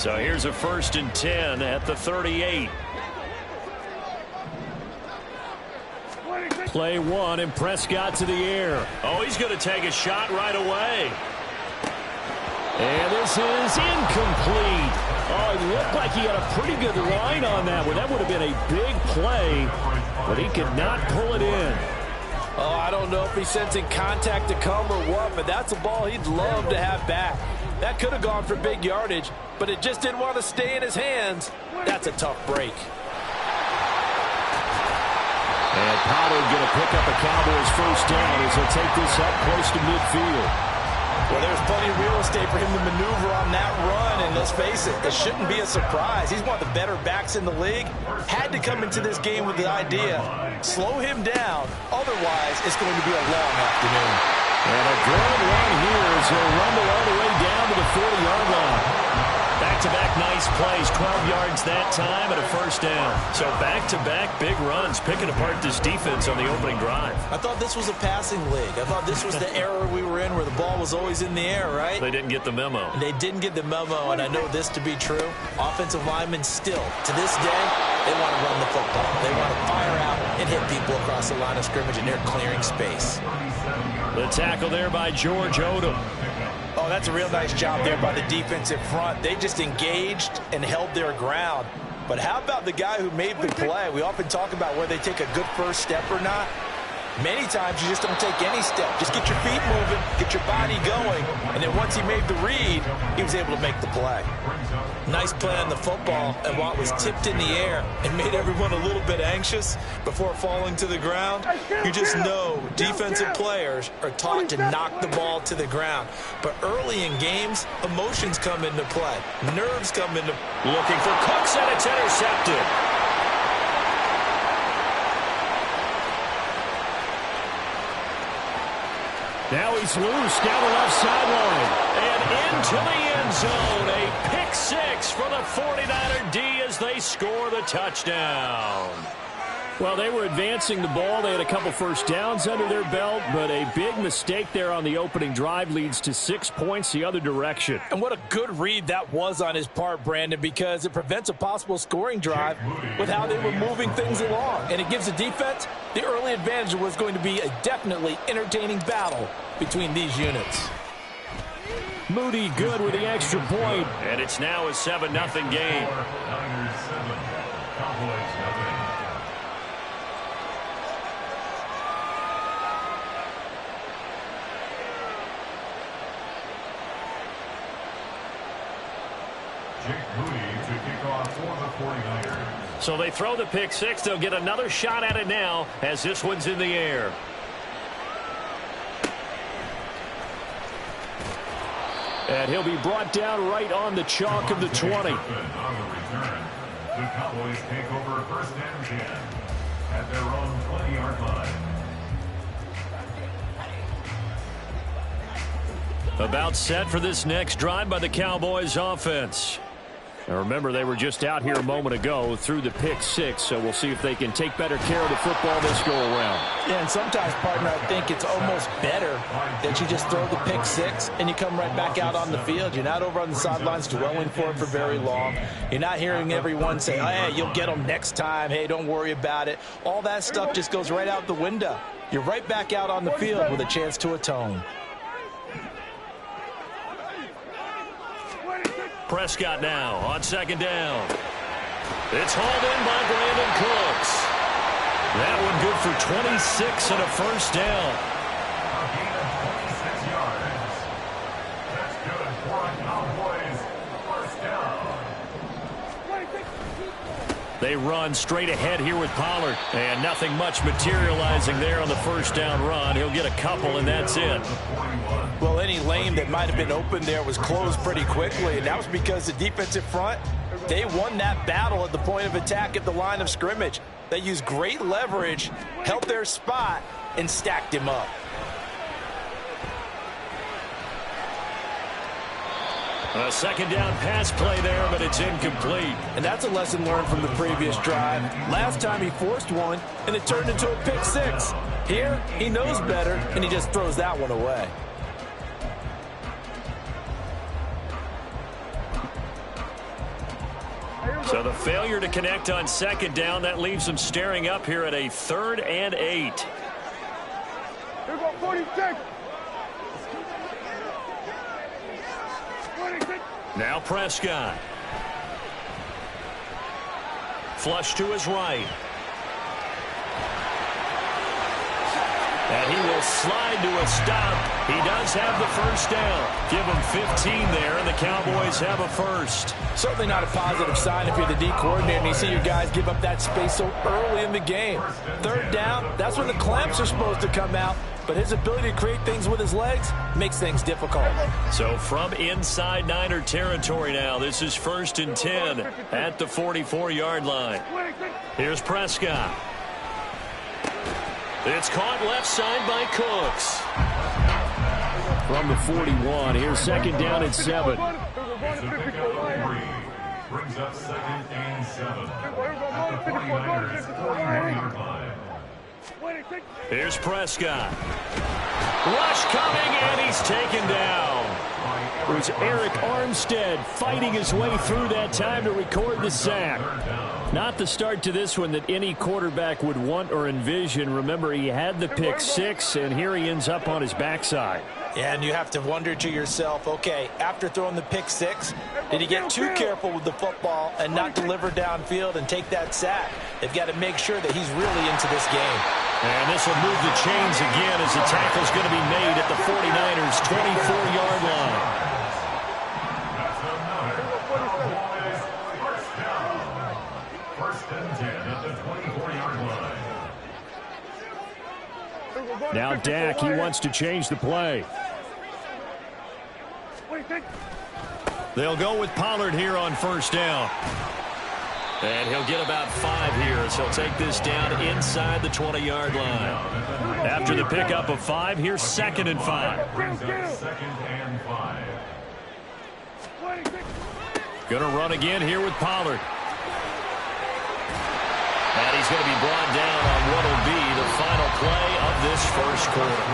So here's a 1st and 10 at the 38. Play one, and Prescott to the air. Oh, he's going to take a shot right away. And this is incomplete. Oh, it looked like he had a pretty good line on that one. That would have been a big play, but he could not pull it in. Oh, I don't know if he's sensing contact to come or what, but that's a ball he'd love to have back. That could have gone for big yardage, but it just didn't want to stay in his hands. That's a tough break. And Pollard going to pick up a Cowboys 1st down as he'll take this up close to midfield. Well, there's plenty of real estate for him to maneuver on that run, and let's face it, it shouldn't be a surprise. He's one of the better backs in the league. Had to come into this game with the idea, slow him down, otherwise it's going to be a long afternoon. And a good run here as he'll rumble all the way down to the 40-yard line. Back-to-back nice plays, 12 yards that time and a 1st down. So back-to-back big runs, picking apart this defense on the opening drive. I thought this was a passing league. I thought this was the era we were in where the ball was always in the air, right? They didn't get the memo. They didn't get the memo, and I know this to be true. Offensive linemen still, to this day, they want to run the football. They want to fire out and hit people across the line of scrimmage, and they're clearing space. The tackle there by George Odom. Oh, that's a real nice job there by the defensive front. They just engaged and held their ground. But how about the guy who made the play? We often talk about whether they take a good first step or not. Many times you just don't take any step. Just get your feet moving, get your body going, and then once he made the read, he was able to make the play. Nice play on the football, and while it was tipped in the air and made everyone a little bit anxious before falling to the ground, you just know defensive players are taught to knock the ball to the ground. But early in games, emotions come into play. Nerves come into play. Looking for Cooks, and it's intercepted. Now he's loose down the left sideline and into the end zone. A pick 6 for the 49er D as they score the touchdown. Well, they were advancing the ball. They had a couple 1st downs under their belt, but a big mistake there on the opening drive leads to 6 points the other direction. And what a good read that was on his part, Brandon, because it prevents a possible scoring drive with how they were moving things along. And it gives the defense the early advantage. Was going to be a definitely entertaining battle between these units. Moody good with the extra point. And it's now a 7-0 game. So they throw the pick 6. They'll get another shot at it now as this one's in the air. And he'll be brought down right on the chalk of the 20. On the return, the Cowboys take over 1st and 10 at their own 20-yard line. About set for this next drive by the Cowboys offense. Now remember, they were just out here a moment ago through the pick 6, so we'll see if they can take better care of the football this go around. Yeah, and sometimes, partner, I think it's almost better that you just throw the pick 6 and you come right back out on the field. You're not over on the sidelines dwelling for it for very long. You're not hearing everyone say, oh, hey, you'll get them next time. Hey, don't worry about it. All that stuff just goes right out the window. You're right back out on the field with a chance to atone. Prescott now on 2nd down. It's hauled in by Brandon Cooks. That one good for 26 and a 1st down. A gain of 26 yards. That's good for a Cowboys 1st down. They run straight ahead here with Pollard. And nothing much materializing there on the 1st down run. He'll get a couple, and that's it. Well, any lane that might have been open there was closed pretty quickly, and that was because the defensive front, they won that battle at the point of attack at the line of scrimmage. They used great leverage, held their spot, and stacked him up. A 2nd down pass play there, but it's incomplete. And that's a lesson learned from the previous drive. Last time he forced one, and it turned into a pick 6. Here, he knows better, and he just throws that one away. So the failure to connect on second down, that leaves them staring up here at a 3rd and 8. Here go 46. Now Prescott. Flush to his right. And he will slide to a stop. He does have the first down. Give him 15 there, and the Cowboys have a first. Certainly not a positive sign if you're the D coordinator and you see your guys give up that space so early in the game. 3rd down, that's when the clamps are supposed to come out. But his ability to create things with his legs makes things difficult. So from inside Niner territory now, this is 1st and 10 at the 44-yard line. Here's Prescott. It's caught left side by Cooks. From the 41, here's 2nd down and 7. It's a pickup of 3. Brings up 2nd and 7 at the 49ers 40-yard line. Here's Prescott. Rush coming, and he's taken down. It was Eric Armstead fighting his way through that time to record the sack. Not the start to this one that any quarterback would want or envision. Remember, he had the pick 6, and here he ends up on his backside. Yeah, and you have to wonder to yourself, okay, after throwing the pick 6, did he get too careful with the football and not deliver downfield and take that sack? They've got to make sure that he's really into this game. And this will move the chains again as the tackle's going to be made at the 49ers' 24-yard line. That's another Cowboys first down. 1st and 10 at the 24-yard line. Now Dak, he wants to change the play. They'll go with Pollard here on 1st down. And he'll get about 5 here, so he'll take this down inside the 20-yard line. After the pickup of 5, here's 2nd and 5. Brings up 2nd and 5. Going to run again here with Pollard. And he's going to be brought down on what will be the final play of this first quarter.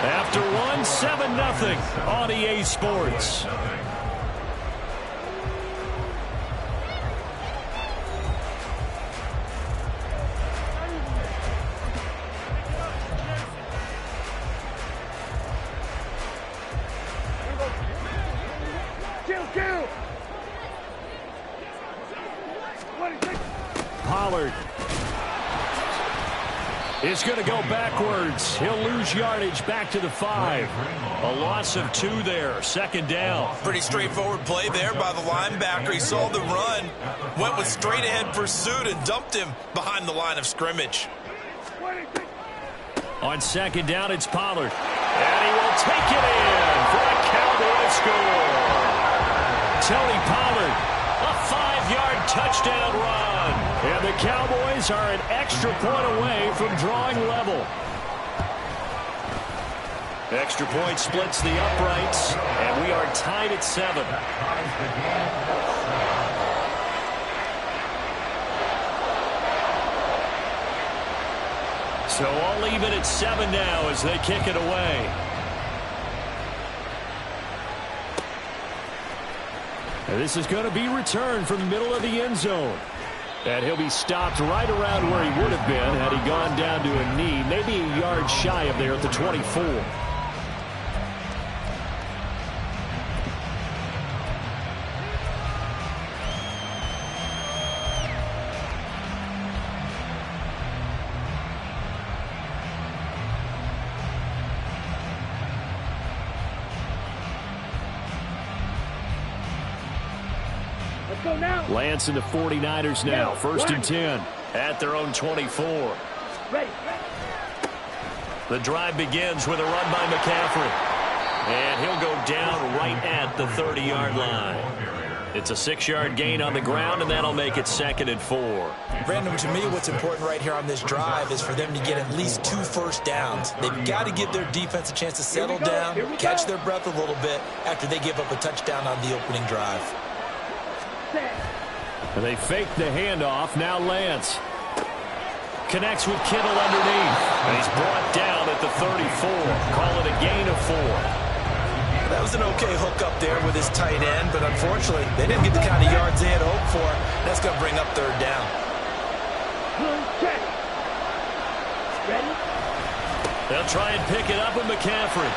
After 1, 7-0 on EA Sports. Pollard is going to go backwards. He'll lose yardage back to the 5. A loss of 2 there. 2nd down. Pretty straightforward play there by the linebacker. He saw the run, went with straight-ahead pursuit, and dumped him behind the line of scrimmage. On 2nd down, it's Pollard. And he will take it in for a Cowboy score. Tony Pollard, a 5-yard touchdown run. And the Cowboys are an extra point away from drawing level. Extra point splits the uprights, and we are tied at 7. So all even at 7 now as they kick it away. And this is going to be returned from the middle of the end zone. And he'll be stopped right around where he would have been had he gone down to a knee, maybe a yard shy of there at the 24. Lance and the 49ers now. 1st and 10 at their own 24. The drive begins with a run by McCaffrey. And he'll go down right at the 30-yard line. It's a 6-yard gain on the ground, and that'll make it 2nd and 4. Brandon, to me, what's important right here on this drive is for them to get at least 2 first downs. They've got to give their defense a chance to settle down, catch their breath a little bit after they give up a touchdown on the opening drive. And they fake the handoff. Now Lance connects with Kittle underneath. And he's brought down at the 34. Call it a gain of 4. That was an okay hook up there with his tight end, but unfortunately, they didn't get the kind of yards they had hoped for. That's going to bring up third down. Check. Ready? They'll try and pick it up with McCaffrey.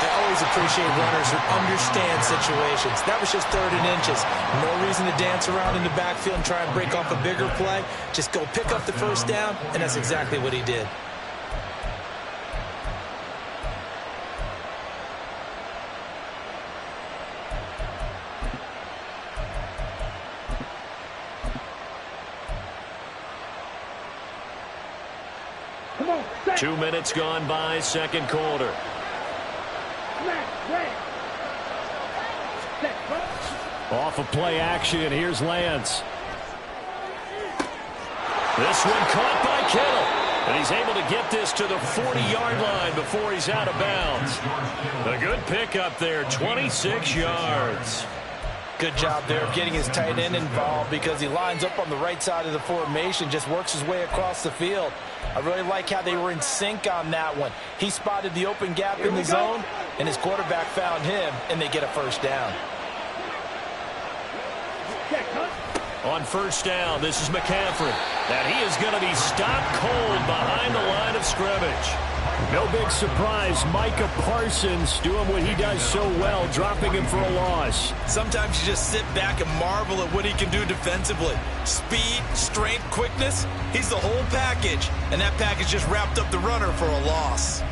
I always appreciate runners who understand situations. That was just 3rd and inches. No reason to dance around in the backfield and try and break off a bigger play. Just go pick up the first down, and that's exactly what he did. Come on. Set. 2 minutes gone by, second quarter. Off of play action, here's Lance. This one caught by Kittle. And he's able to get this to the 40-yard line before he's out of bounds. A good pickup there, 26 yards. Good job there of getting his tight end involved because he lines up on the right side of the formation, just works his way across the field. I really like how they were in sync on that one. He spotted the open gap in the zone, and his quarterback found him, and they get a first down. On first down, this is McCaffrey. And he is going to be stopped cold behind the line of scrimmage. No big surprise, Micah Parsons doing what he does so well, dropping him for a loss. Sometimes you just sit back and marvel at what he can do defensively. Speed, strength, quickness, he's the whole package. And that package just wrapped up the runner for a loss.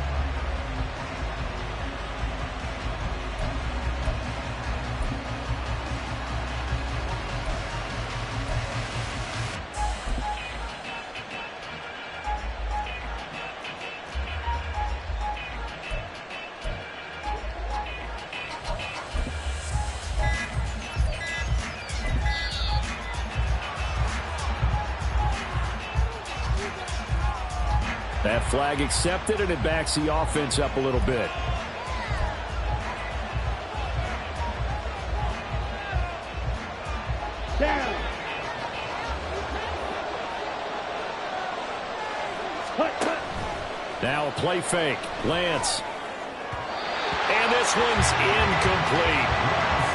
That flag accepted, and it backs the offense up a little bit. Down. Now a play fake. Lance. And this one's incomplete.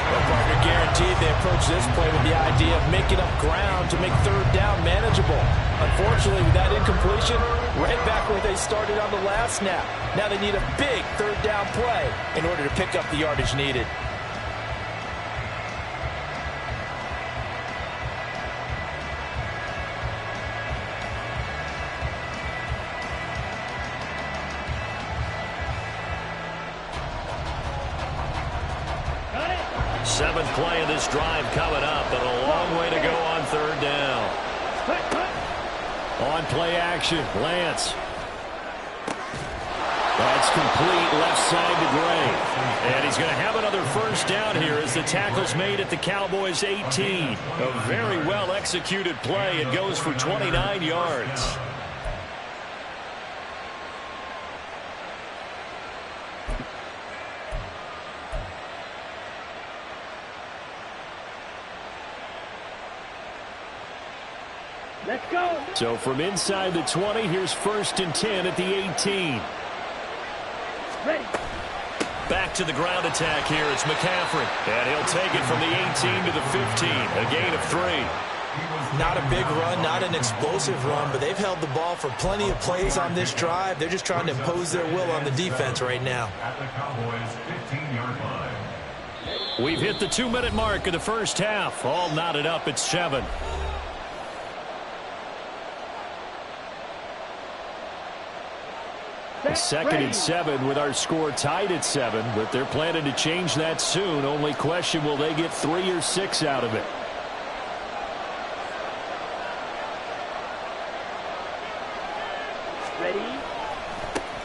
Well, partner, guaranteed they approach this play with the idea of making up ground to make third down manageable. Unfortunately, with that incompletion, right back where they started on the last snap. Now they need a big third down play in order to pick up the yardage needed. Seventh play of this drive coming up, but a long way to go on third down. On play action, Lance. That's complete left side to Gray. And he's going to have another first down here as the tackle's made at the Cowboys' 18. A very well executed play. It goes for 29 yards. Let's go. So from inside the 20, here's 1st and 10 at the 18. Ready. Back to the ground attack here. It's McCaffrey. And he'll take it from the 18 to the 15. A gain of 3. Not a big run, not an explosive run, but they've held the ball for plenty of plays on this drive. They're just trying to impose their will on the defense right now. At the Cowboys' 15-yard line. We've hit the 2-minute mark of the first half. All knotted up at 7. Second and 7 with our score tied at 7, but they're planning to change that soon. Only question, will they get 3 or 6 out of it? Ready.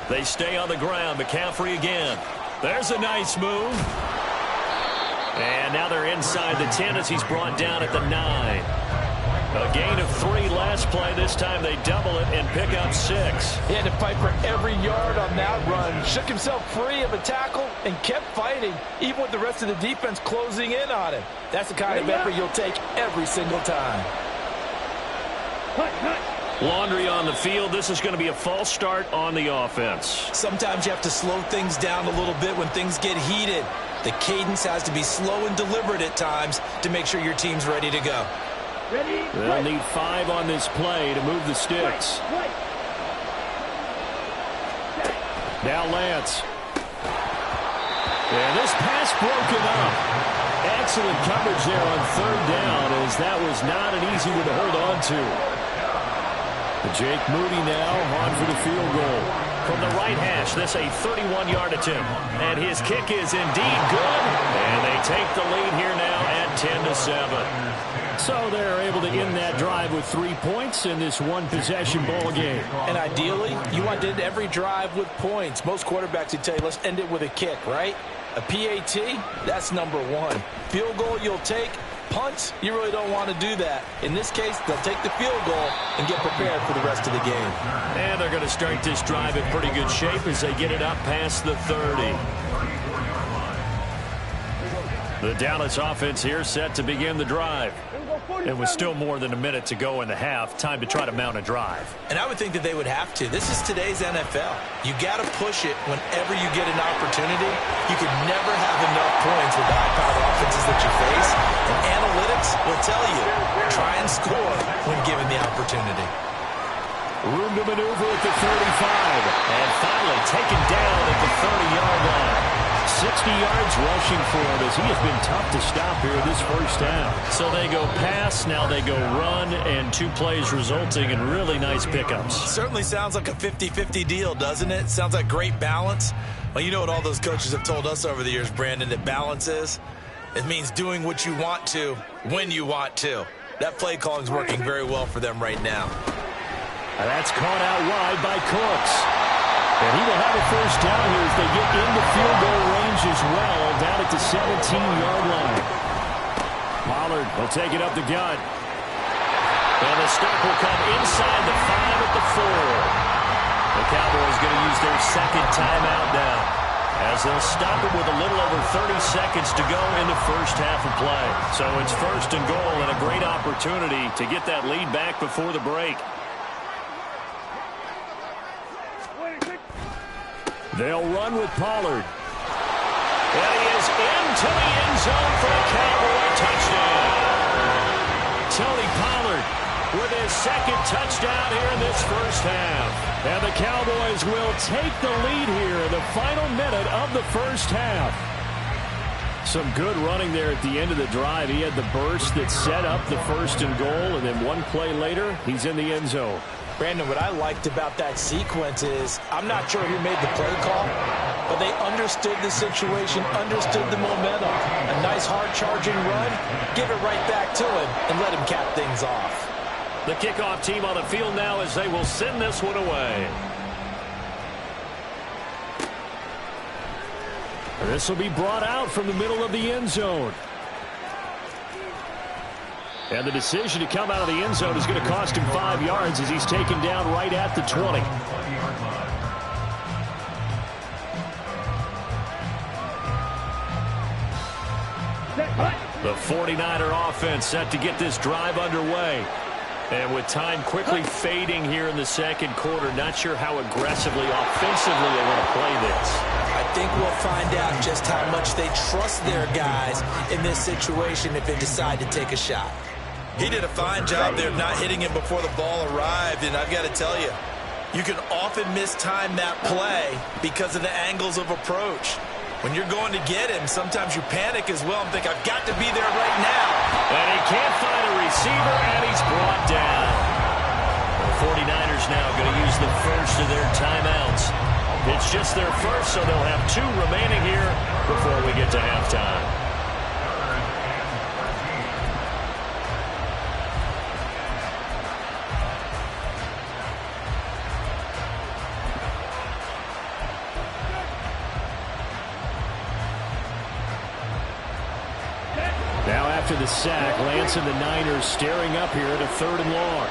They stay on the ground. McCaffrey again. There's a nice move. And now they're inside the 10 as he's brought down at the 9. A gain of 3 last play. This time they double it and pick up 6. He had to fight for every yard on that run. Shook himself free of a tackle and kept fighting, even with the rest of the defense closing in on him. That's the kind of effort you'll take every single time. Laundry on the field. This is going to be a false start on the offense. Sometimes you have to slow things down a little bit when things get heated. The cadence has to be slow and deliberate at times to make sure your team's ready to go. Ready? They'll need 5 on this play to move the sticks. Now Lance. And this pass broken up. Excellent coverage there on 3rd down, as that was not an easy one to hold on to. Jake Moody now on for the field goal. From the right hash, this a 31-yard attempt. And his kick is indeed good. And they take the lead here now at 10-7. So they're able to end that drive with 3 points in this one-possession ball game. And ideally, you want to end every drive with points. Most quarterbacks would tell you, let's end it with a kick, right? A PAT, that's number 1. Field goal you'll take. Punts, you really don't want to do that. In this case, they'll take the field goal and get prepared for the rest of the game. And they're going to start this drive in pretty good shape as they get it up past the 30. The Dallas offense here set to begin the drive. And with still more than a minute to go in the half, time to try to mount a drive. And I would think that they would have to. This is today's NFL. You got to push it whenever you get an opportunity. You can never have enough points with the high-powered offenses that you face. And analytics will tell you, try and score when given the opportunity. Room to maneuver at the 35. And finally taken down at the 30-yard line. 60 yards rushing for him as he has been tough to stop here this first half. So they go pass, now they go run, and 2 plays resulting in really nice pickups. Certainly sounds like a 50-50 deal, doesn't it? Sounds like great balance. Well, you know what all those coaches have told us over the years, Brandon, that balance is? It means doing what you want to when you want to. That play calling is working very well for them right now. And that's caught out wide by Cooks. And he will have a first down here as they get into field goal range as well, down at the 17-yard line. Pollard will take it up the gut. And the stop will come inside the 5 at the 4. The Cowboys going to use their second timeout now, as they'll stop it with a little over 30 seconds to go in the first half of play. So it's 1st and goal, and a great opportunity to get that lead back before the break. They'll run with Pollard. And he is into the end zone for a Cowboy touchdown. Tony Pollard with his second touchdown here in this first half. And the Cowboys will take the lead here in the final minute of the first half. Some good running there at the end of the drive. He had the burst that set up the 1st and goal, and then 1 play later, he's in the end zone. Brandon, what I liked about that sequence is, I'm not sure who made the play call, but they understood the situation, understood the momentum. A nice hard-charging run, give it right back to him, and let him cap things off. The kickoff team on the field now as they will send this one away. This will be brought out from the middle of the end zone. And the decision to come out of the end zone is going to cost him 5 yards as he's taken down right at the 20. The 49er offense set to get this drive underway. And with time quickly fading here in the second quarter, not sure how aggressively, offensively they want to play this. I think we'll find out just how much they trust their guys in this situation if they decide to take a shot. He did a fine job there of not hitting him before the ball arrived, and I've got to tell you, you can often mistime that play because of the angles of approach. When you're going to get him, sometimes you panic as well and think, I've got to be there right now. And he can't find a receiver, and he's brought down. The 49ers now going to use the first of their timeouts. It's just their first, so they'll have 2 remaining here before we get to halftime. Now after the sack, Lance and the Niners staring up here at a 3rd and long.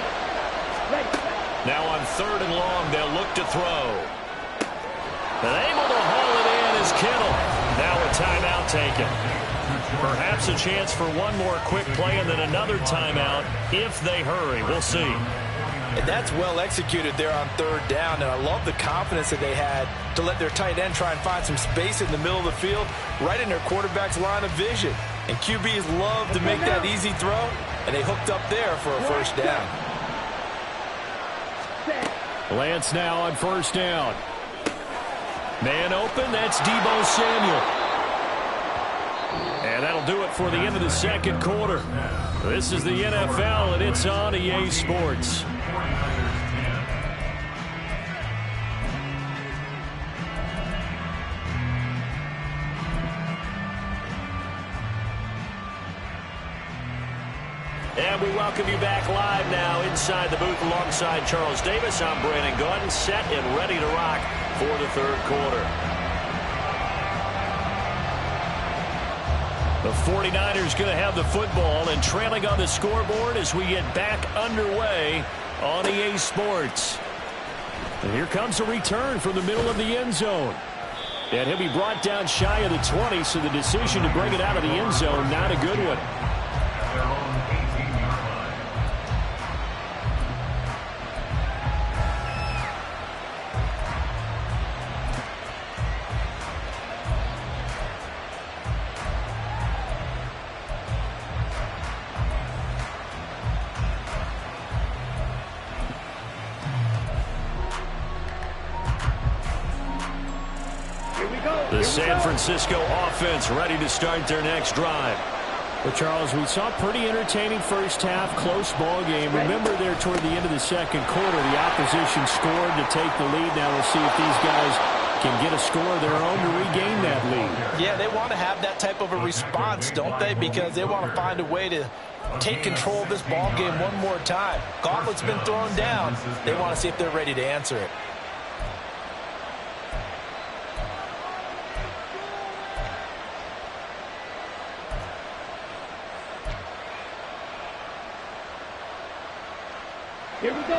Now on 3rd and long, they'll look to throw. And able to haul it in is Kittle. Now a timeout taken. Perhaps a chance for one more quick play and then another timeout if they hurry. We'll see. And that's well executed there on third down. And I love the confidence that they had to let their tight end try and find some space in the middle of the field, right in their quarterback's line of vision. And QBs love to make that easy throw, and they hooked up there for a first down. Lance now on first down. Man open, that's Deebo Samuel. And that'll do it for the end of the second quarter. This is the NFL, and it's on EA Sports. And we welcome you back live now inside the booth alongside Charles Davis. I'm Brandon Gaudin, set and ready to rock for the third quarter. The 49ers going to have the football and trailing on the scoreboard as we get back underway on EA Sports. And here comes a return from the middle of the end zone. And he'll be brought down shy of the 20, so the decision to bring it out of the end zone, not a good one. The San Francisco offense ready to start their next drive. Well, Charles, we saw a pretty entertaining first half, close ball game. Remember there toward the end of the second quarter, the opposition scored to take the lead. Now we'll see if these guys can get a score of their own to regain that lead. Yeah, they want to have that type of a response, don't they? Because they want to find a way to take control of this ball game one more time. Gauntlet's been thrown down. They want to see if they're ready to answer it.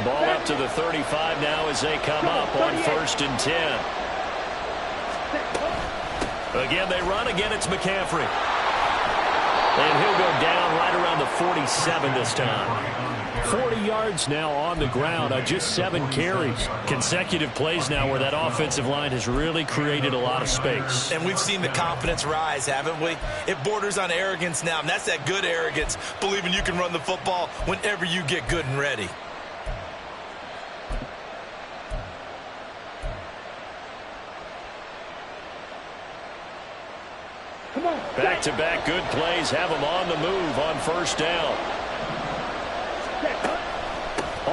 Ball up to the 35 now as they come up on 1st and 10. Again, they run. Again, it's McCaffrey. And he'll go down right around the 47 this time. 40 yards now on the ground on just 7 carries. Consecutive plays now where that offensive line has really created a lot of space. And we've seen the confidence rise, haven't we? It borders on arrogance now, and that's that good arrogance, believing you can run the football whenever you get good and ready. Back-to-back good plays have them on the move on first down.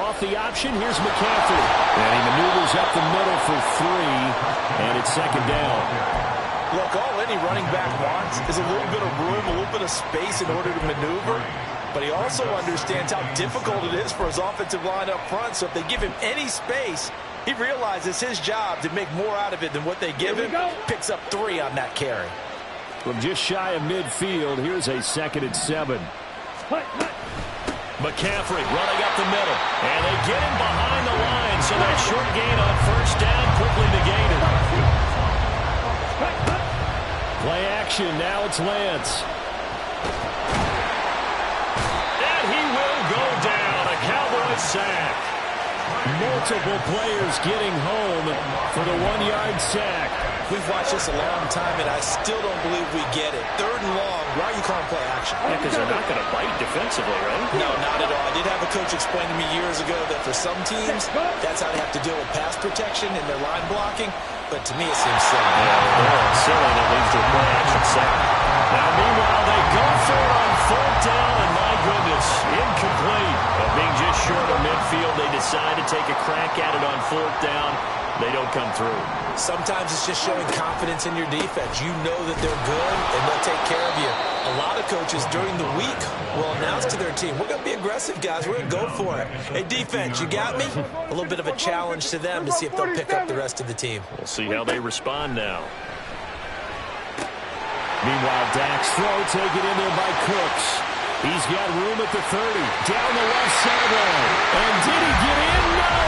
Off the option, here's McCaffrey. And he maneuvers up the middle for 3, and it's second down. Look, all any running back wants is a little bit of room, a little bit of space in order to maneuver. But he also understands how difficult it is for his offensive line up front. So if they give him any space, he realizes his job to make more out of it than what they give him. Picks up 3 on that carry. From just shy of midfield, here's a 2nd and 7. McCaffrey running up the middle. And they get him behind the line, so that short gain on first down quickly negated. Play action, now it's Lance. And he will go down, a Cowboys sack. Multiple players getting home for the 1-yard sack. We've watched this a long time, and I still don't believe we get it. 3rd and long, why are you calling play action? Yeah, because they're not going to bite defensively, right? No, not at all. I did have a coach explain to me years ago that for some teams, that's how they have to deal with pass protection and their line blocking. But to me, it seems silly. Yeah, silly, and it leads to a play action sack. Now, meanwhile, they go for it on 4th down, and my goodness, incomplete. But being just short of midfield, they decide to take a crack at it on 4th down. They don't come through. Sometimes it's just showing confidence in your defense. You know that they're good, and they'll take care of you. A lot of coaches during the week will announce to their team, we're going to be aggressive, guys. We're going to go for it. Hey, defense, you got me? A little bit of a challenge to them to see if they'll pick up the rest of the team. We'll see how they respond now. Meanwhile, Dak's throw taken in there by Cooks. He's got room at the 30, down the left sideline. And did he get in? No!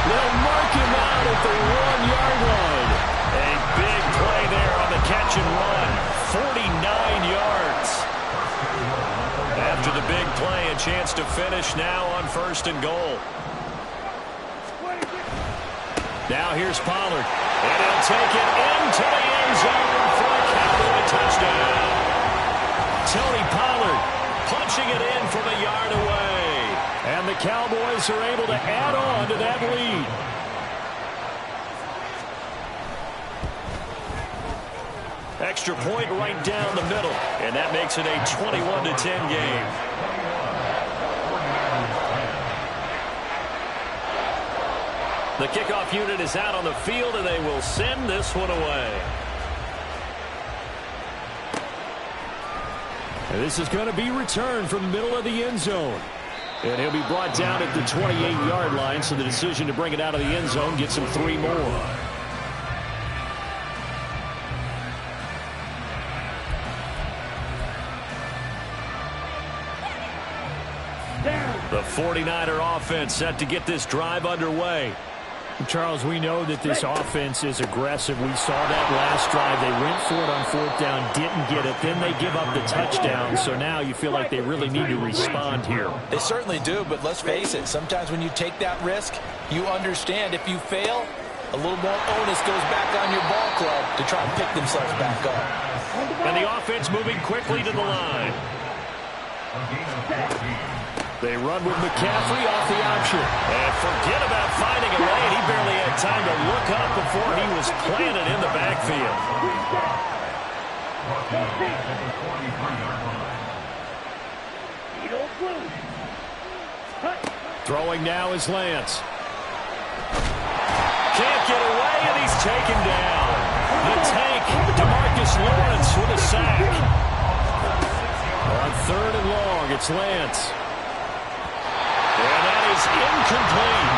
They'll mark him out at the 1-yard line. A big play there on the catch and run. 49 yards. After the big play, a chance to finish now on 1st and goal. Now here's Pollard. And he'll take it into the end zone for a Cowboy touchdown. Tony Pollard punching it in from a yard away. And the Cowboys are able to add on to that lead. Extra point right down the middle. And that makes it a 21-10 game. The kickoff unit is out on the field, and they will send this one away. And this is going to be returned from the middle of the end zone. And he'll be brought down at the 28-yard line, so the decision to bring it out of the end zone gets him 3 more. The 49er offense set to get this drive underway. Charles, we know that this offense is aggressive. We saw that last drive. They went for it on 4th down, didn't get it. Then they give up the touchdown. So now you feel like they really need to respond here. They certainly do, but let's face it. Sometimes when you take that risk, you understand if you fail, a little more onus goes back on your ball club to try and pick themselves back up. And the offense moving quickly to the line. They run with McCaffrey off the option. And forget about finding a lane. He barely had time to look up before he was planted in the backfield. Throwing now is Lance. Can't get away, and he's taken down. The tank, DeMarcus Lawrence with a sack. On 3rd and long, it's Lance. And that is incomplete.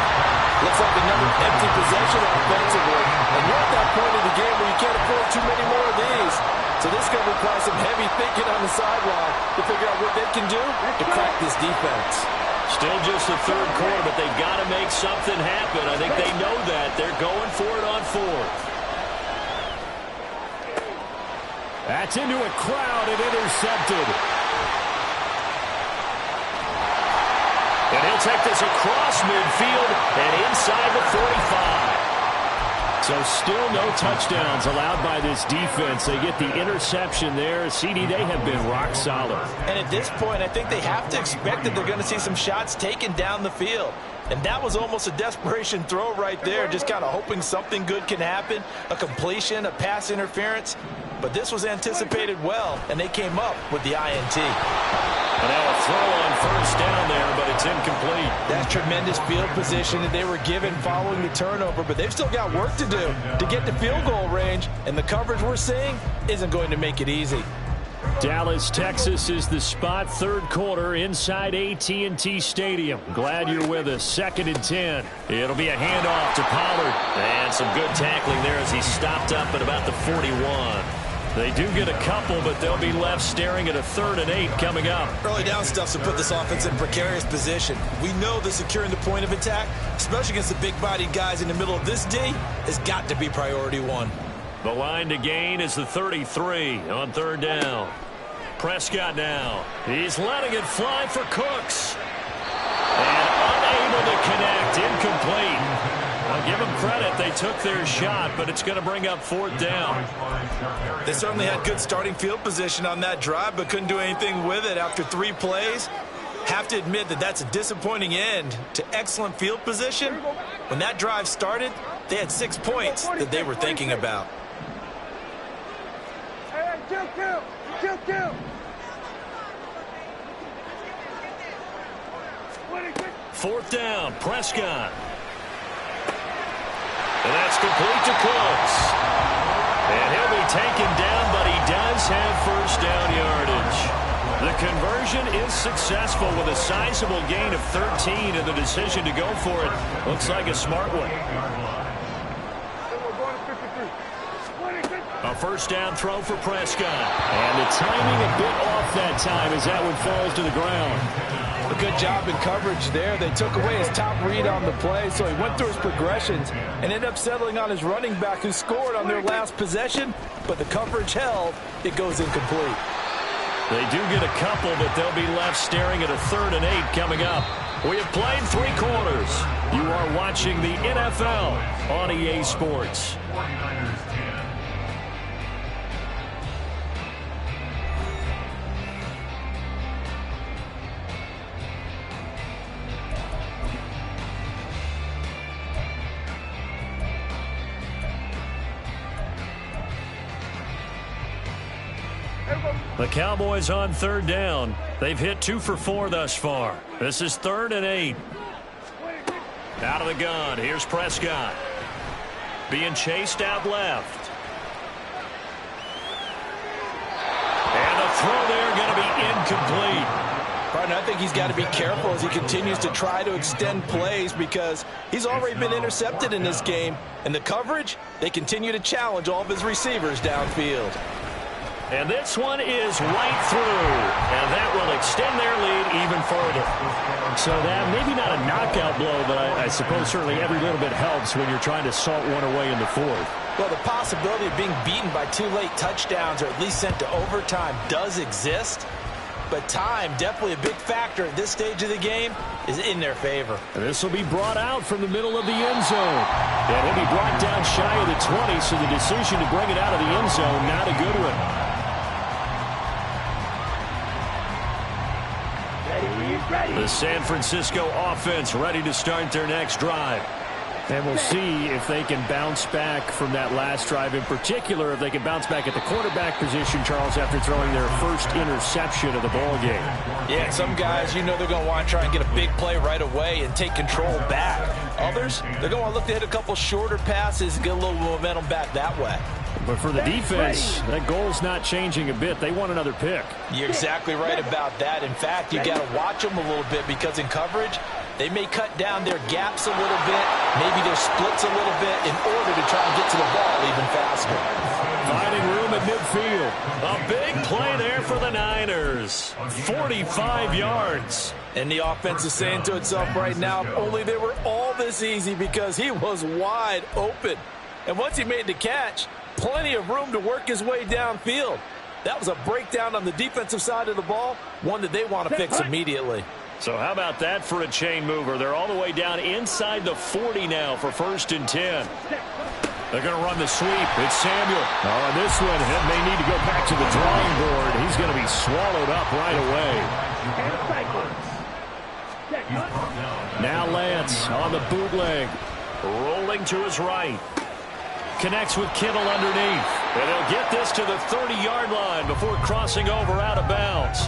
Looks like another empty possession offensively. And you're at that point of the game where you can't afford too many more of these. So this is going to require some heavy thinking on the sideline to figure out what they can do to crack this defense. Still just the 3rd quarter, but they've got to make something happen. I think they know that. They're going for it on 4th. That's into a crowd and intercepted. And he'll take this across midfield and inside the 45. So still no touchdowns allowed by this defense. They get the interception there. CD, they have been rock solid. And at this point, I think they have to expect that they're going to see some shots taken down the field. And that was almost a desperation throw right there, just kind of hoping something good can happen, a completion, a pass interference. But this was anticipated well, and they came up with the INT. And now a throw on 1st down there, but it's incomplete. That's tremendous field position that they were given following the turnover, but they've still got work to do to get to field goal range, and the coverage we're seeing isn't going to make it easy. Dallas, Texas is the spot, 3rd quarter inside AT&T Stadium. Glad you're with us. 2nd and 10. It'll be a handoff to Pollard. And some good tackling there as he stopped up at about the 41. They do get a couple, but they'll be left staring at a 3rd and 8 coming up. Early down stuff to put this offense in precarious position. We know that securing the point of attack, especially against the big-bodied guys in the middle of this D, has got to be priority 1. The line to gain is the 33 on 3rd down. Prescott now. He's letting it fly for Cooks. And unable to connect. Incomplete. I'll give them credit. They took their shot, but it's going to bring up 4th down. They certainly had good starting field position on that drive, but couldn't do anything with it after 3 plays. Have to admit that that's a disappointing end to excellent field position. When that drive started, they had 6 points that they were thinking about. Fourth down, Prescott. And that's complete to Cooks. And he'll be taken down, but he does have 1st down yardage. The conversion is successful with a sizable gain of 13, and the decision to go for it looks like a smart one. A 1st down throw for Prescott. And the timing a bit off that time as that one falls to the ground. A good job in coverage there. They took away his top read on the play, so he went through his progressions and ended up settling on his running back who scored on their last possession, but the coverage held. It goes incomplete. They do get a couple, but they'll be left staring at a 3rd and 8 coming up. We have played 3 quarters. You are watching the NFL on EA Sports. 49ers 10. The Cowboys on 3rd down. They've hit 2 for 4 thus far. This is 3rd and 8. Out of the gun. Here's Prescott. Being chased out left. And the throw there going to be incomplete. Partner, I think he's got to be careful as he continues to try to extend plays because he's already been intercepted in this game. And the coverage, they continue to challenge all of his receivers downfield. And this one is right through. And that will extend their lead even further. So that maybe not a knockout blow, but I suppose certainly every little bit helps when you're trying to salt one away in the 4th. Well, the possibility of being beaten by 2 late touchdowns or at least sent to overtime does exist. But time, definitely a big factor at this stage of the game, is in their favor. And this will be brought out from the middle of the end zone. And he'll be brought down shy of the 20, so the decision to bring it out of the end zone, not a good one. The San Francisco offense ready to start their next drive. And we'll see if they can bounce back from that last drive. In particular, if they can bounce back at the quarterback position, Charles, after throwing their first interception of the ball game. Yeah, some guys, you know they're going to want to try and get a big play right away and take control back. Others, they're going to look to hit a couple shorter passes and get a little momentum back that way. But for the defense, that goal's not changing a bit. They want another pick. You're exactly right about that. In fact, you got to watch them a little bit because in coverage, they may cut down their gaps a little bit, maybe their splits a little bit in order to try and get to the ball even faster. Finding room at midfield. A big play there for the Niners. 45 yards. And the offense is saying to itself right now, if only they were all this easy because he was wide open. And once he made the catch, plenty of room to work his way downfield. That was a breakdown on the defensive side of the ball, one that they want to fix immediately. So how about that for a chain mover? They're all the way down inside the 40 now for 1st and 10. They're going to run the sweep. It's Samuel. Oh, and this one may need to go back to the drawing board. He's going to be swallowed up right away. Now Lance on the bootleg. Rolling to his right. Connects with Kittle underneath. And they'll get this to the 30-yard line before crossing over out of bounds.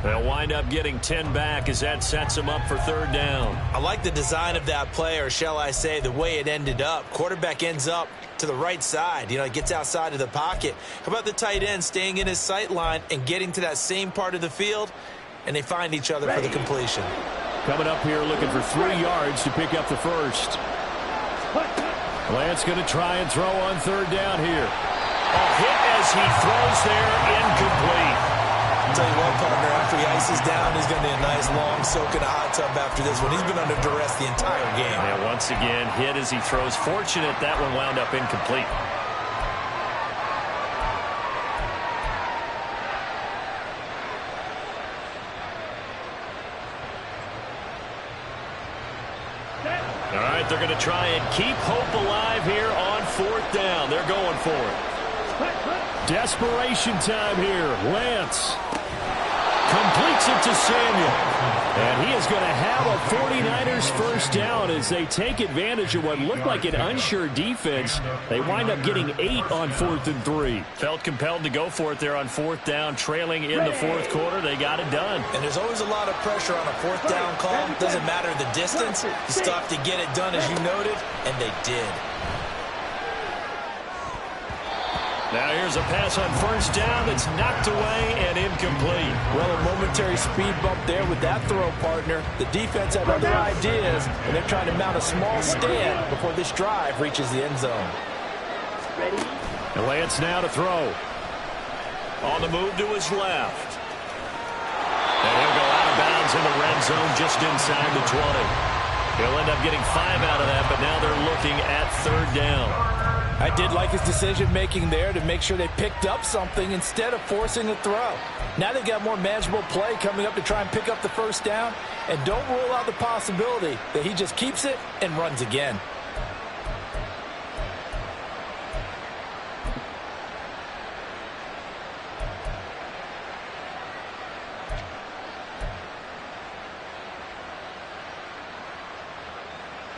They'll wind up getting 10 back as that sets them up for 3rd down. I like the design of that play, or shall I say the way it ended up. Quarterback ends up to the right side. You know, it gets outside of the pocket. How about the tight end staying in his sight line and getting to that same part of the field, and they find each other for the completion. Coming up here looking for 3 yards to pick up the first. Lance going to try and throw on 3rd down here. A hit as he throws there, incomplete. I'll tell you what, partner, after he ices down, he's going to be a nice long soak in a hot tub after this one. He's been under duress the entire game. And once again, hit as he throws. Fortunate that one wound up incomplete. All right, they're going to try and keep hope alive here on 4th down. They're going for it. Desperation time here. Lance completes it to Samuel. And he is going to have a 49ers first down as they take advantage of what looked like an unsure defense. They wind up getting 8 on 4th and 3. Felt compelled to go for it there on 4th down, trailing in the 4th quarter. They got it done. And there's always a lot of pressure on a 4th down call. Doesn't matter the distance. You still have to get it done, as you noted, and they did. Now here's a pass on 1st down that's knocked away and incomplete. Well, a momentary speed bump there with that throw, partner. The defense had other ideas, and they're trying to mount a small stand before this drive reaches the end zone. And Lance now to throw. On the move to his left. And he'll go out of bounds in the red zone just inside the 20. He'll end up getting 5 out of that, but now they're looking at 3rd down. I did like his decision-making there to make sure they picked up something instead of forcing a throw. Now they've got more manageable play coming up to try and pick up the first down, and don't rule out the possibility that he just keeps it and runs again.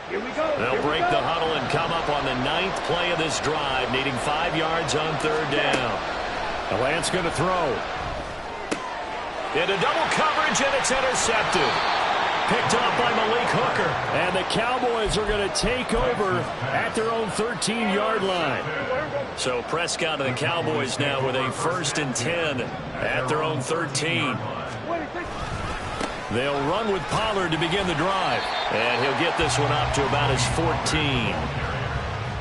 Here we go. They'll break the huddle and come up on the 9th play of this drive, needing 5 yards on 3rd down. The Lance going to throw. Into double coverage, and it's intercepted. Picked up by Malik Hooker. And the Cowboys are going to take over at their own 13-yard line. So Prescott and the Cowboys now with a 1st and 10 at their own 13. They'll run with Pollard to begin the drive. And he'll get this one up to about his 14.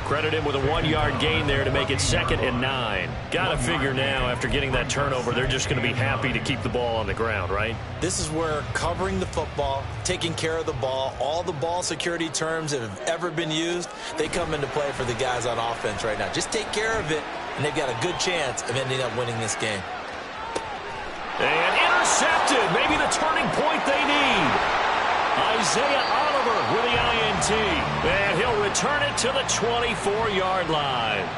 Credit him with a 1-yard gain there to make it 2nd and 9. Got to figure now, after getting that turnover, they're just going to be happy to keep the ball on the ground, right? This is where covering the football, taking care of the ball, all the ball security terms that have ever been used, they come into play for the guys on offense right now. Just take care of it, and they've got a good chance of ending up winning this game. And intercepted. Maybe the turning point they need. Isaiah Oliver with the INT. And he'll return it to the 24-yard line.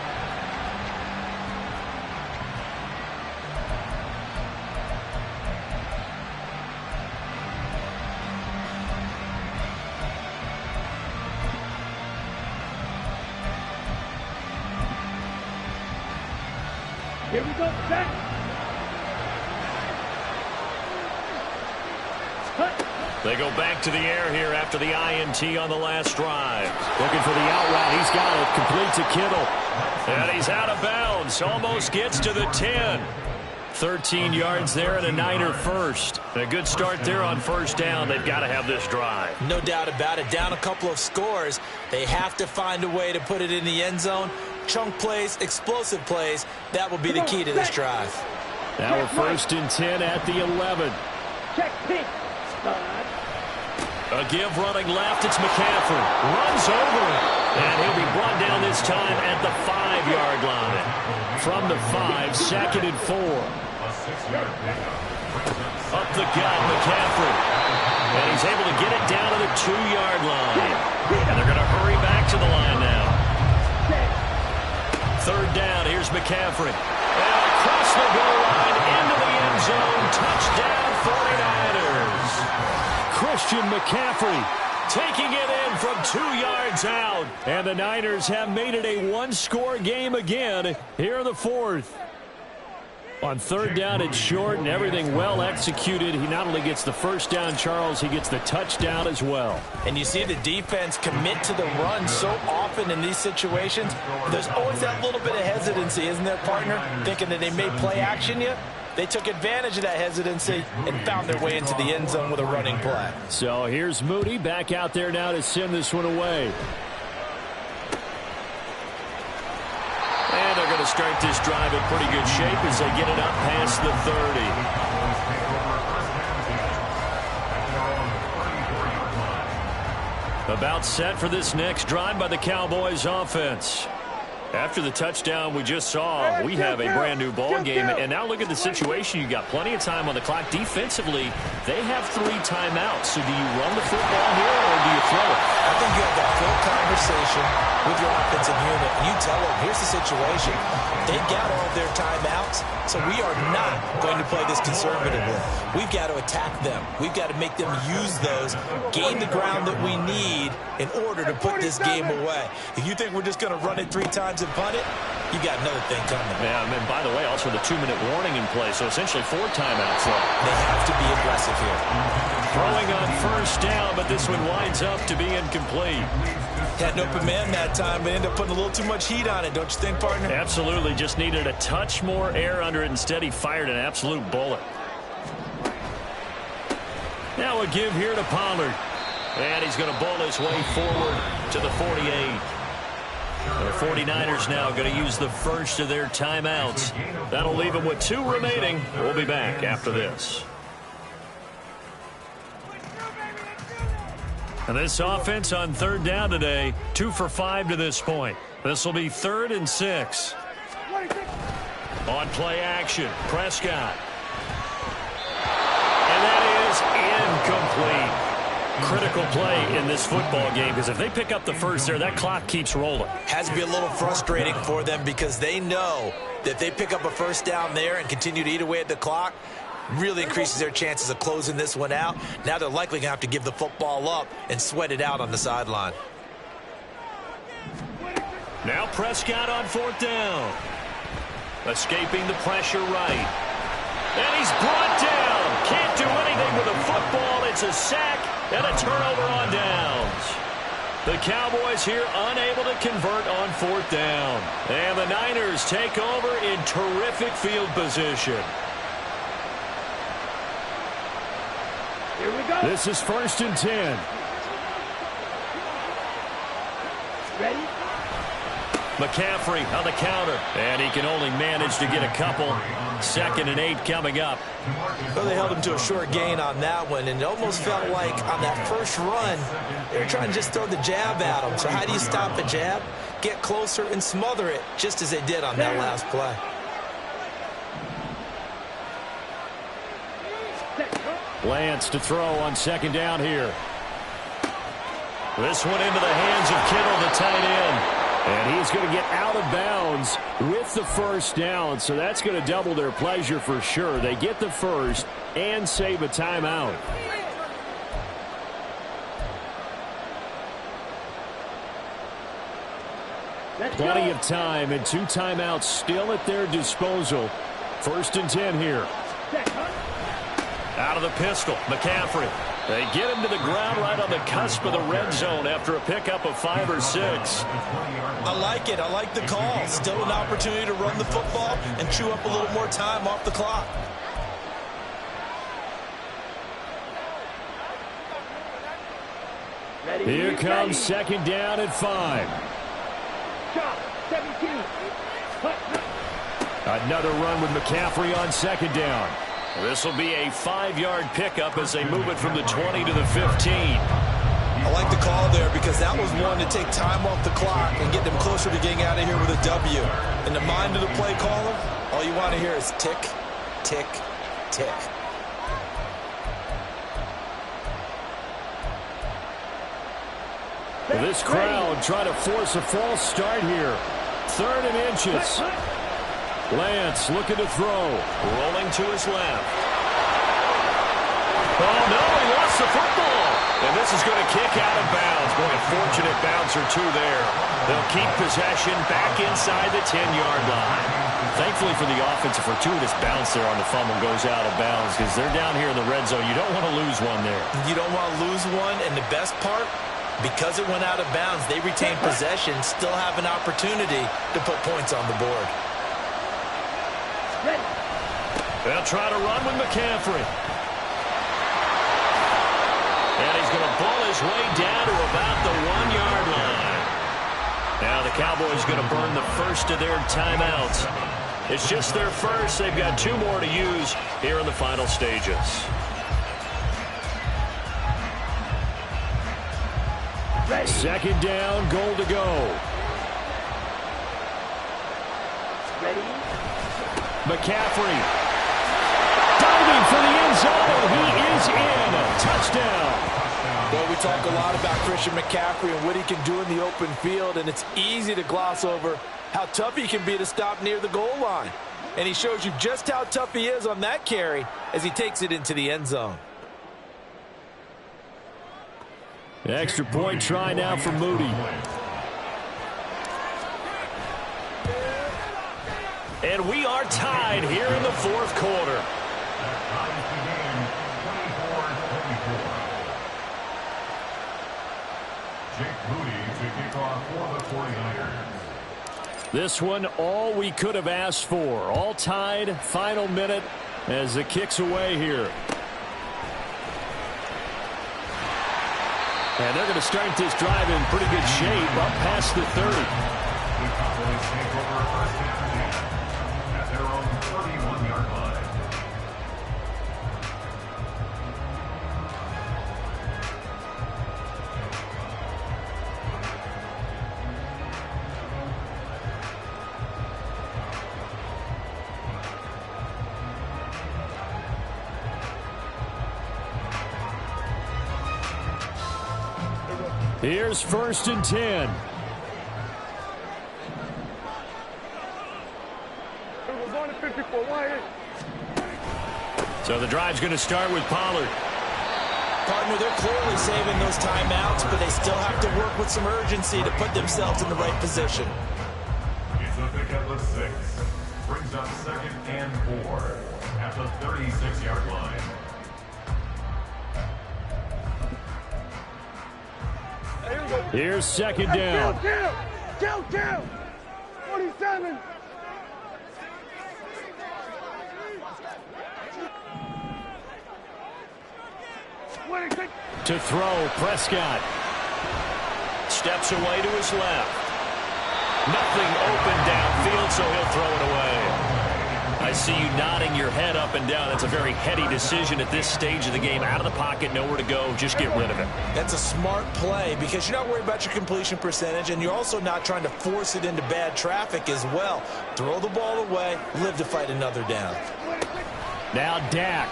Here we go, set. They go back to the air here after the INT on the last drive. Looking for the out route. He's got it. Complete to Kittle. And he's out of bounds. Almost gets to the 10. 13 yards there and a Niner first. A good start there on 1st down. They've got to have this drive. No doubt about it. Down a couple of scores. They have to find a way to put it in the end zone. Chunk plays, explosive plays. That will be the key to this drive. Now we're 1st and 10 at the 11. Check pink. A give running left. It's McCaffrey. Runs over it. And he'll be brought down this time at the 5-yard line. From the 5, 2nd and 4. Up the gut, McCaffrey. And he's able to get it down to the 2-yard line. And they're going to hurry back to the line now. 3rd down. Here's McCaffrey. And across the goal line into the end zone. Touchdown 49ers. Christian McCaffrey taking it in from 2 yards out. And the Niners have made it a 1-score game again here in the 4th. On 3rd down, it's short and everything well executed. He not only gets the 1st down, Charles, he gets the touchdown as well. And you see the defense commit to the run so often in these situations. There's always that little bit of hesitancy, isn't there, partner? Thinking that they may play action you. They took advantage of that hesitancy and found their way into the end zone with a running play. So here's Moody back out there now to send this one away. And they're going to start this drive in pretty good shape as they get it up past the 30. About set for this next drive by the Cowboys offense. After the touchdown we just saw, we have a brand-new ball game. And now look at the situation. You got plenty of time on the clock. Defensively, they have 3 timeouts. So do you run the football here or do you throw it? I think you have that full conversation with your offensive unit. And you tell them, here's the situation. They've got all of their timeouts, so we are not going to play this conservatively. We've got to attack them. We've got to make them use those, gain the ground that we need in order to put this game away. If you think we're just going to run it 3 times and punt it, you got another thing coming. Yeah, and by the way, also the 2-minute warning in play, so essentially 4 timeouts left. They have to be aggressive here. Throwing on 1st down, but this one winds up to be incomplete. Had an open man that time, but ended up putting a little too much heat on it, don't you think, partner? Absolutely, just needed a touch more air under it. Instead, he fired an absolute bullet. Now a give here to Pollard. And he's going to bowl his way forward to the 48. The 49ers now going to use the first of their timeouts. That'll leave them with 2 remaining. We'll be back after this. And this offense on third down today, 2 for 5 to this point. This will be 3rd and 6. On play action, Prescott. And that is incomplete. Critical play in this football game because if they pick up the first there, that clock keeps rolling. Has to be a little frustrating for them because they know that if they pick up a first down there and continue to eat away at the clock, really increases their chances of closing this one out. Now they're likely going to have to give the football up and sweat it out on the sideline. Now Prescott on 4th down. Escaping the pressure right. And he's brought down. Can't do anything with the football. It's a sack and a turnover on downs. The Cowboys here unable to convert on 4th down. And the Niners take over in terrific field position. Here we go. This is 1st and 10. Ready? McCaffrey on the counter. And he can only manage to get a couple. 2nd and 8 coming up. Well, they held him to a short gain on that one, and it almost felt like on that first run, they were trying to just throw the jab at him. So how do you stop a jab? Get closer and smother it, just as they did on that last play. Lance to throw on 2nd down here. This one into the hands of Kittle, the tight end. And he's going to get out of bounds with the first down, so that's going to double their pleasure for sure. They get the first and save a timeout. Plenty of time and 2 timeouts still at their disposal. 1st and 10 here. Out of the pistol, McCaffrey. They get him to the ground right on the cusp of the red zone after a pickup of 5 or 6. I like it. I like the call. Still an opportunity to run the football and chew up a little more time off the clock. Ready? Here comes 2nd down at 5. Shot. 17. Another run with McCaffrey on 2nd down. This will be a 5-yard pickup as they move it from the 20 to the 15. I like the call there because that was one to take time off the clock and get them closer to getting out of here with a W. In the mind of the play caller, all you want to hear is tick, tick, tick. This crowd trying to force a false start here. 3rd and inches. Lance looking to throw. Rolling to his left. Oh, no, he lost the football. And this is going to kick out of bounds. Boy, a fortunate bounce or two there. They'll keep possession back inside the 10-yard line. Thankfully for the offense, a fortuitous bounce there on the fumble goes out of bounds because they're down here in the red zone. You don't want to lose one there. You don't want to lose one, and the best part, because it went out of bounds, they retain possession, still have an opportunity to put points on the board. They'll try to run with McCaffrey. And he's going to ball his way down to about the 1-yard line. Now the Cowboys going to burn the first of their timeouts. It's just their first. They've got 2 more to use here in the final stages. Ready. 2nd down, goal to go. Ready? McCaffrey. Diving for the end zone. He is in. Touchdown. Well, we talk a lot about Christian McCaffrey and what he can do in the open field, and it's easy to gloss over how tough he can be to stop near the goal line. And he shows you just how tough he is on that carry as he takes it into the end zone. Extra point try now for Moody. And we are tied here in the 4th quarter. This one, all we could have asked for. All tied, final minute as the kick's away here. And they're going to start this drive in pretty good shape up past the 30. At their own 31-yard line. Here's 1st and 10. So the drive's going to start with Pollard. Partner, they're clearly saving those timeouts, but they still have to work with some urgency to put themselves in the right position. It's a pick at the 6. Brings up 2nd and 4 at the 36-yard line. Here's 2nd down. Count! 47. To throw, Prescott. Steps away to his left. Nothing open downfield, so he'll throw it away. I see you nodding your head up and down. That's a very heady decision at this stage of the game. Out of the pocket, nowhere to go. Just get rid of it. That's a smart play because you're not worried about your completion percentage, and you're also not trying to force it into bad traffic as well. Throw the ball away, live to fight another down. Now Dak.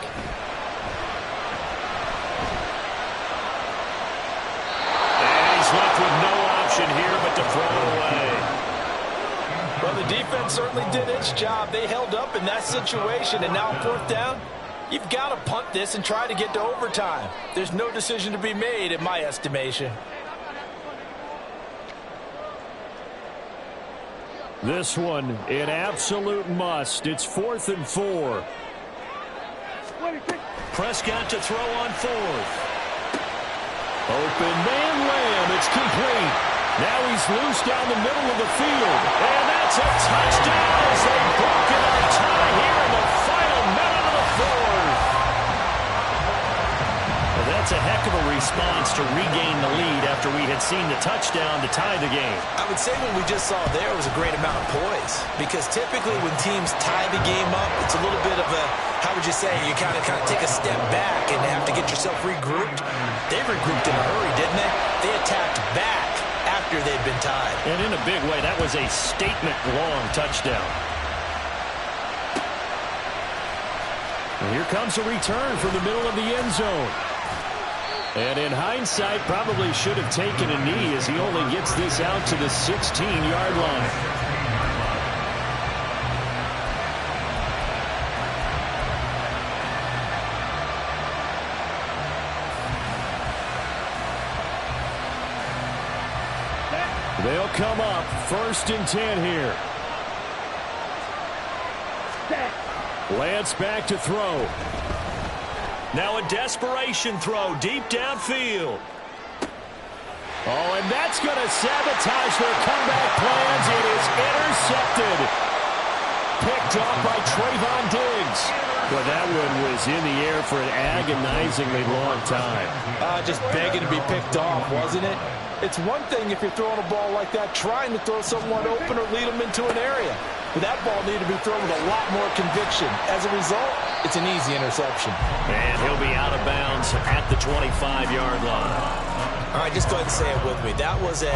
And he's left with no option here but to throw it away. Well, the defense certainly did its job. They held up in that situation, and now 4th down, you've got to punt this and try to get to overtime. There's no decision to be made in my estimation. This one, an absolute must. It's 4th and 4. Prescott to throw on 4th. Open man Lamb. It's complete. Now he's loose down the middle of the field. And that's a touchdown as they've broken our tie here in the final minute of the 4th. Well, that's a heck of a response to regain the lead after we had seen the touchdown to tie the game. I would say what we just saw there was a great amount of poise, because typically when teams tie the game up, it's a little bit of a, how would you say, you kind of take a step back and have to get yourself regrouped. They regrouped in a hurry, didn't they? They attacked back after they'd been tied. And in a big way, that was a statement-long touchdown. And here comes a return from the middle of the end zone. And in hindsight, probably should have taken a knee as he only gets this out to the 16-yard line. They'll come up 1st and 10 here. Lance back to throw. Now a desperation throw deep downfield. Oh, and that's going to sabotage their comeback plans. It is intercepted. Picked off by Trayvon Diggs. Well, that one was in the air for an agonizingly long time. Just begging to be picked off, wasn't it? It's one thing if you're throwing a ball like that, trying to throw someone open or lead them into an area. But that ball needed to be thrown with a lot more conviction. As a result, it's an easy interception. And he'll be out of bounds at the 25-yard line. All right, just go ahead and say it with me. That was a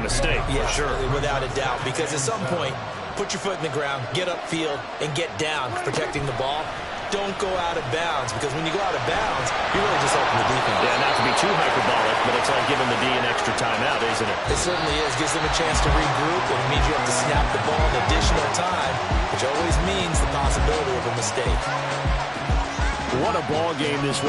mistake, yeah, for sure. Without a doubt, because at some point, put your foot in the ground, get upfield, and get down protecting the ball. Don't go out of bounds, because when you go out of bounds, you're really just helping the defense. Yeah, not to be too hyperbolic, but it's like giving the D an extra timeout, isn't it? It certainly is. Gives them a chance to regroup, and it means you have to snap the ball an additional time, which always means the possibility of a mistake. What a ball game this was.